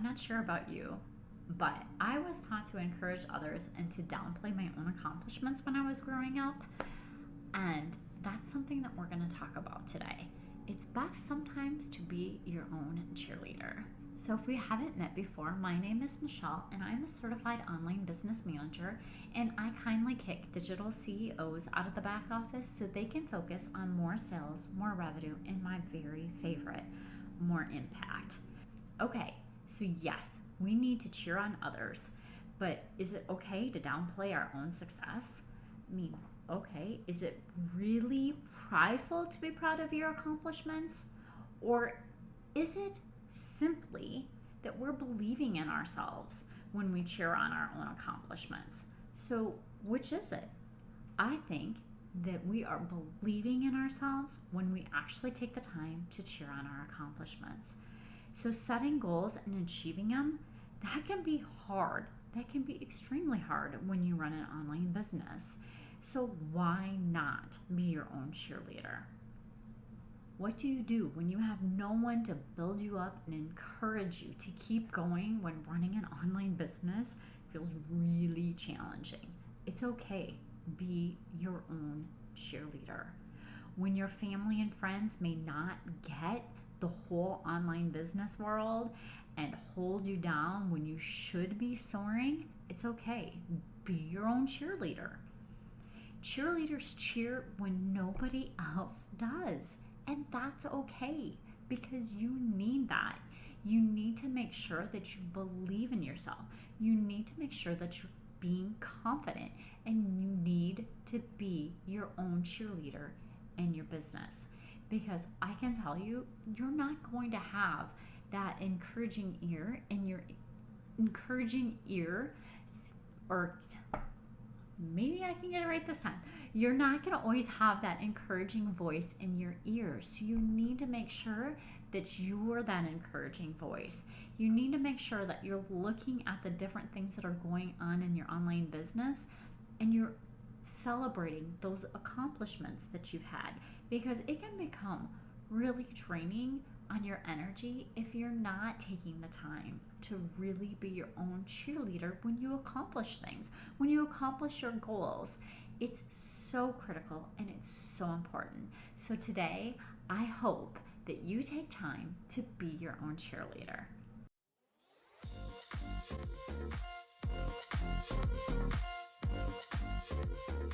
not sure about you, but I was taught to encourage others and to downplay my own accomplishments when I was growing up. And that's something that we're going to talk about today. It's best sometimes to be your own cheerleader. So if we haven't met before, my name is Michele and I'm a certified online business manager, and I kindly kick digital CEOs out of the back office so they can focus on more sales, more revenue, and my very favorite, more impact. Okay, so yes, we need to cheer on others, but is it okay to downplay our own success? I mean, okay, is it really prideful to be proud of your accomplishments? Or is it simply that we're believing in ourselves when we cheer on our own accomplishments? So, which is it? I think that we are believing in ourselves when we actually take the time to cheer on our accomplishments. So, setting goals and achieving them, that can be hard. That can be extremely hard when you run an online business. So why not be your own cheerleader? What do you do when you have no one to build you up and encourage you to keep going when running an online business feels really challenging? It's okay. Be your own cheerleader. When your family and friends may not get the whole online business world and hold you down when you should be soaring, it's okay. Be your own cheerleader. Cheerleaders cheer when nobody else does, and that's okay because you need that. You need to make sure that you believe in yourself. You need to make sure that you're being confident, and you need to be your own cheerleader in your business, because I can tell you, you're not going to have that encouraging ear in your encouraging ear, or maybe I can get it right this time. You're not going to always have that encouraging voice in your ears. So you need to make sure that you are that encouraging voice. You need to make sure that you're looking at the different things that are going on in your online business and you're celebrating those accomplishments that you've had, because it can become really draining on your energy if you're not taking the time to really be your own cheerleader when you accomplish things, when you accomplish your goals. It's so critical and it's so important. So today, I hope that you take time to be your own cheerleader.